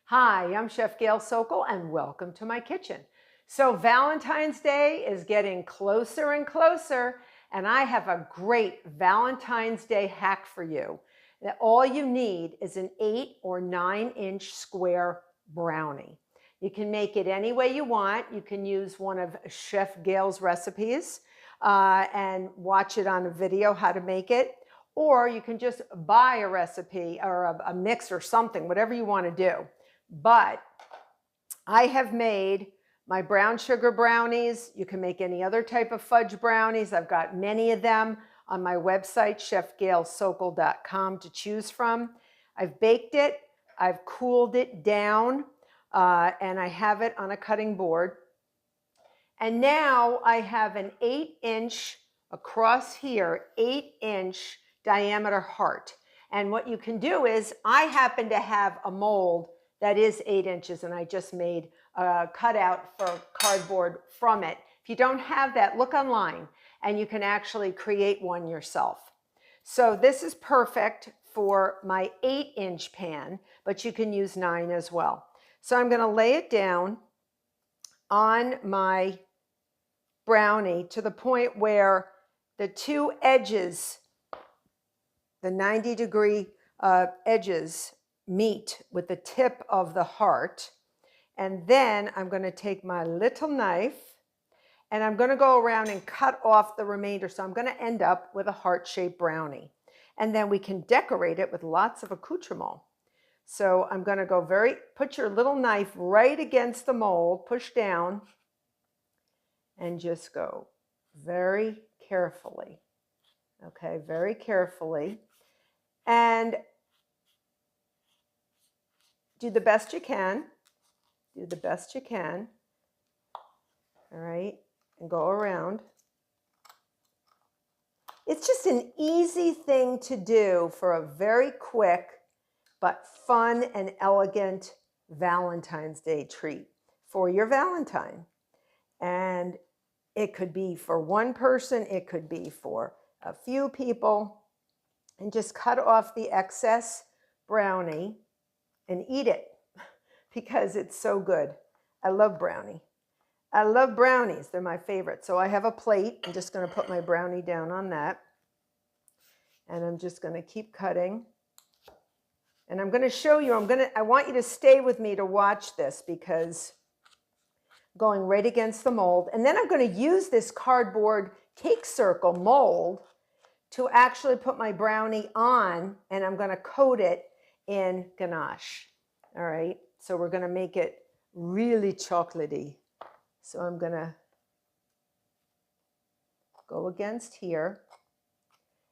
Hi, I'm Chef Gail Sokol and welcome to my kitchen. So Valentine's Day is getting closer and closer, and I have a great Valentine's Day hack for you. That all you need is an 8 or 9-inch square brownie. You can make it any way you want. You can use one of Chef Gail's recipes and watch it on a video how to make it. Or you can just buy a recipe or a mix or something, whatever you want to do. But I have made my brown sugar brownies. You can make any other type of fudge brownies. I've got many of them on my website, chefgailsokol.com, to choose from. I've baked it. I've cooled it down, and I have it on a cutting board. And now I have an 8-inch across here, 8-inch diameter heart. And what you can do is, I happen to have a mold that is 8 inches, and I just made a cutout for cardboard from it. If you don't have that, look online and you can actually create one yourself. So this is perfect for my 8-inch pan, but you can use 9 as well. So I'm going to lay it down on my brownie to the point where the two edges, the 90-degree edges, meet with the tip of the heart. And then I'm going to take my little knife and I'm going to go around and cut off the remainder. So I'm going to end up with a heart-shaped brownie. And then we can decorate it with lots of accoutrement. So I'm going to put your little knife right against the mold, push down, and just go very carefully. Okay, very carefully. And do the best you can. Do the best you can. All right, and go around. It's just an easy thing to do for a very quick but fun and elegant Valentine's Day treat for your Valentine. And it could be for one person, it could be for a few people. And just cut off the excess brownie and eat it because it's so good. I love brownie. I love brownies. They're my favorite. So I have a plate. I'm just going to put my brownie down on that. And I'm just going to keep cutting. And I'm going to show you, I want you to stay with me to watch this because going right against the mold. And then I'm going to use this cardboard cake circle mold to actually put my brownie on, and I'm going to coat it in ganache. All right, so we're going to make it really chocolatey. So I'm going to go against here.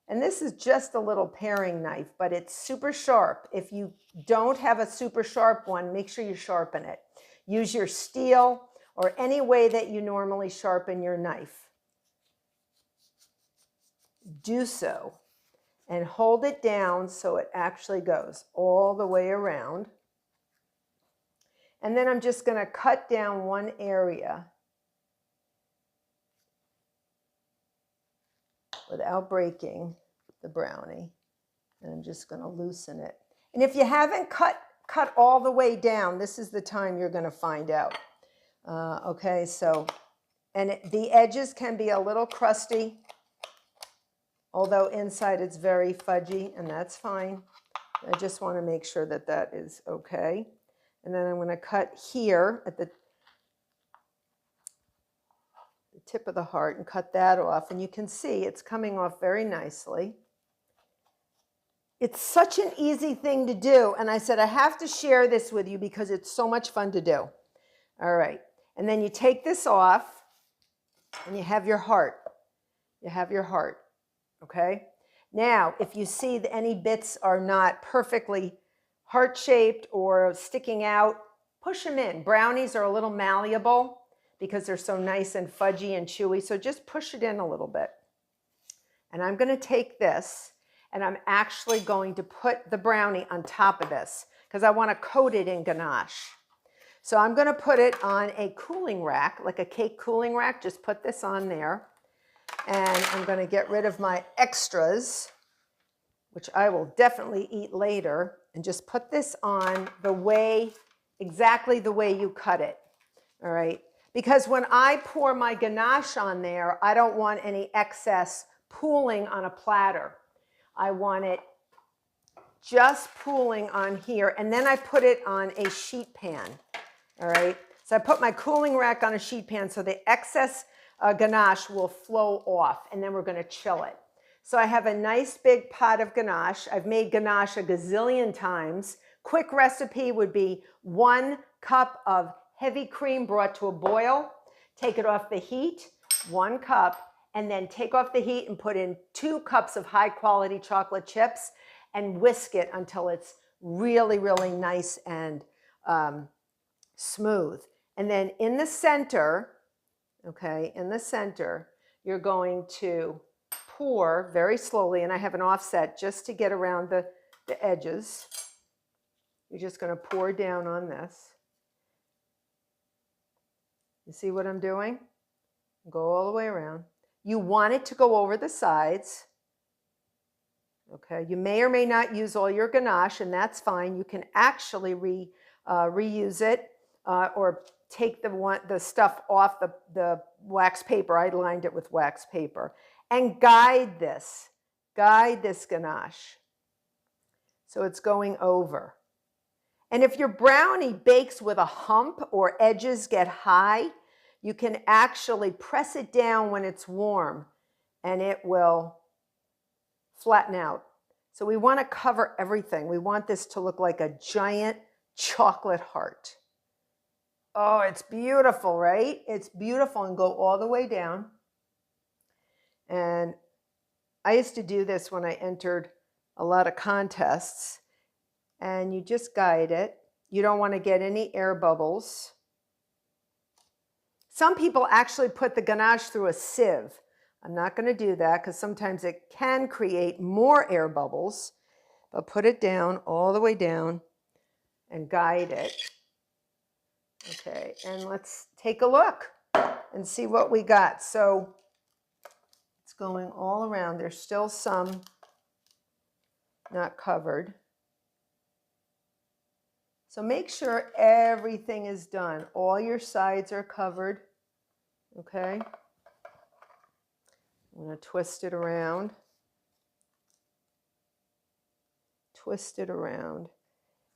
And this is just a little paring knife, but it's super sharp. If you don't have a super sharp one, make sure you sharpen it. Use your steel or any way that you normally sharpen your knife. Do so and hold it down so it actually goes all the way around. And then I'm just going to cut down one area without breaking the brownie. And I'm just going to loosen it. And if you haven't cut all the way down, this is the time you're going to find out. Okay, so, and the edges can be a little crusty, although inside it's very fudgy, and that's fine. I just want to make sure that that is okay. And then I'm going to cut here at the tip of the heart and cut that off. And you can see it's coming off very nicely. It's such an easy thing to do. And I said, I have to share this with you because it's so much fun to do. All right. And then you take this off and you have your heart. You have your heart. Okay. Now, if you see that any bits are not perfectly heart-shaped or sticking out, push them in. Brownies are a little malleable because they're so nice and fudgy and chewy. So just push it in a little bit. And I'm going to take this and I'm actually going to put the brownie on top of this because I want to coat it in ganache. So I'm going to put it on a cooling rack, like a cake cooling rack. Just put this on there. And I'm going to get rid of my extras, which I will definitely eat later, and just put this on the way exactly the way you cut it, all right? Because when I pour my ganache on there, I don't want any excess pooling on a platter. I want it just pooling on here, and then I put it on a sheet pan, all right? So I put my cooling rack on a sheet pan so the excess ganache will flow off, and then we're gonna chill it. So I have a nice big pot of ganache. I've made ganache a gazillion times. Quick recipe would be 1 cup of heavy cream brought to a boil, take it off the heat, 1 cup, and then take off the heat and put in 2 cups of high quality chocolate chips and whisk it until it's really, really nice and smooth. And then in the center, okay, in the center, you're going to pour very slowly, and I have an offset just to get around the edges. You're just going to pour down on this. You see what I'm doing? Go all the way around. You want it to go over the sides. Okay, you may or may not use all your ganache, and that's fine. You can actually reuse it or take the stuff off the wax paper. I lined it with wax paper. And guide this ganache so it's going over. And if your brownie bakes with a hump or edges get high, you can actually press it down when it's warm and it will flatten out. So we want to cover everything. We want this to look like a giant chocolate heart. Oh, it's beautiful, right? It's beautiful, and go all the way down. And I used to do this when I entered a lot of contests, and you just guide it. You don't want to get any air bubbles. Some people actually put the ganache through a sieve. I'm not going to do that because sometimes it can create more air bubbles, but put it down, all the way down, and guide it. Okay, and let's take a look and see what we got. So it's going all around. There's still some not covered. So make sure everything is done. All your sides are covered. Okay. I'm going to twist it around. Twist it around.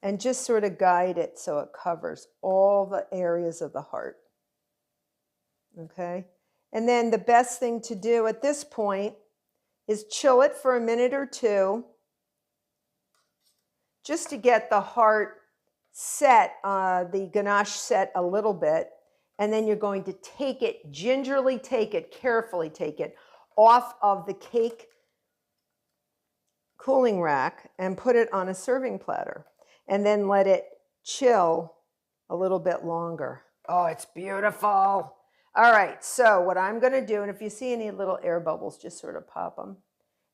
And just sort of guide it so it covers all the areas of the heart. Okay. And then the best thing to do at this point is chill it for a minute or two, just to get the heart set, the ganache set a little bit. And then you're going to take it, gingerly take it, carefully take it off of the cake cooling rack and put it on a serving platter. And then let it chill a little bit longer. Oh, it's beautiful. All right, so what I'm going to do, and if you see any little air bubbles, just sort of pop them.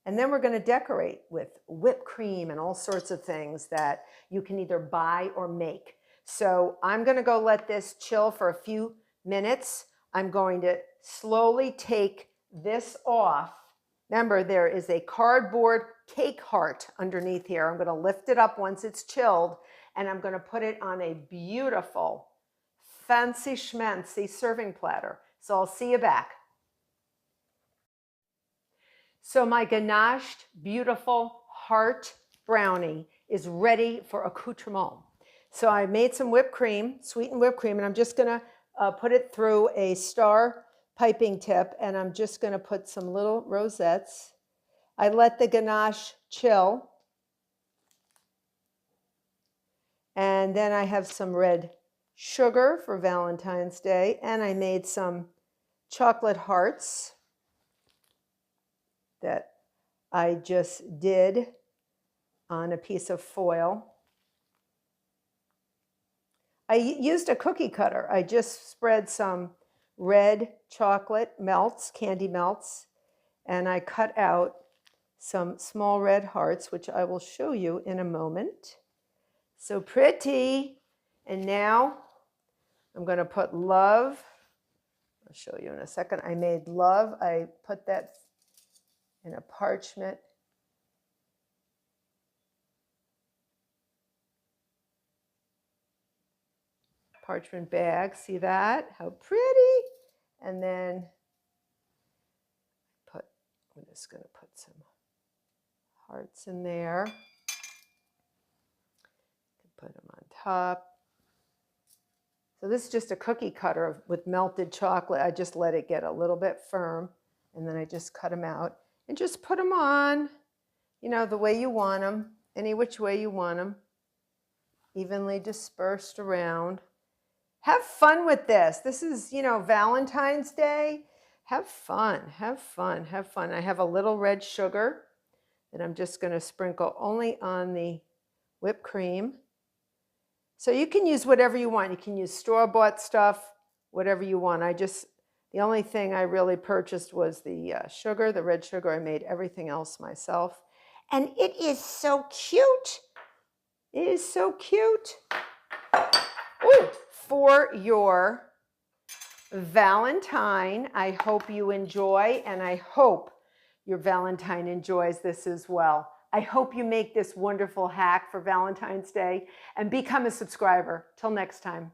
And then we're going to decorate with whipped cream and all sorts of things that you can either buy or make. So I'm going to go let this chill for a few minutes. I'm going to slowly take this off. Remember, there is a cardboard cake heart underneath here. I'm going to lift it up once it's chilled, and I'm going to put it on a beautiful, fancy schmancy serving platter. So I'll see you back. So my ganached, beautiful heart brownie is ready for accoutrement. So I made some whipped cream, sweetened whipped cream, and I'm just going to put it through a star piping tip, and I'm just going to put some little rosettes. I let the ganache chill. And then I have some red sugar for Valentine's Day, and I made some chocolate hearts that I just did on a piece of foil. I used a cookie cutter. I just spread some red chocolate melts, candy melts, and I cut out some small red hearts, which I will show you in a moment. So pretty. And now I'm going to put love. I'll show you in a second. I made love. I put that in a parchment. parchment bag. See that? How pretty. And then I'm just going to put some hearts in there. Put them on top. So this is just a cookie cutter with melted chocolate. I just let it get a little bit firm, and then I just cut them out and just put them on, you know, the way you want them, any which way you want them, evenly dispersed around. Have fun with this. This is, you know, Valentine's Day. Have fun, have fun, have fun. I have a little red sugar that I'm just going to sprinkle only on the whipped cream. So you can use whatever you want. You can use store-bought stuff, whatever you want. The only thing I really purchased was the sugar, the red sugar. I made everything else myself. And it is so cute. It is so cute. Ooh, for your Valentine, I hope you enjoy, and I hope your Valentine enjoys this as well. I hope you make this wonderful hack for Valentine's Day and become a subscriber. Till next time.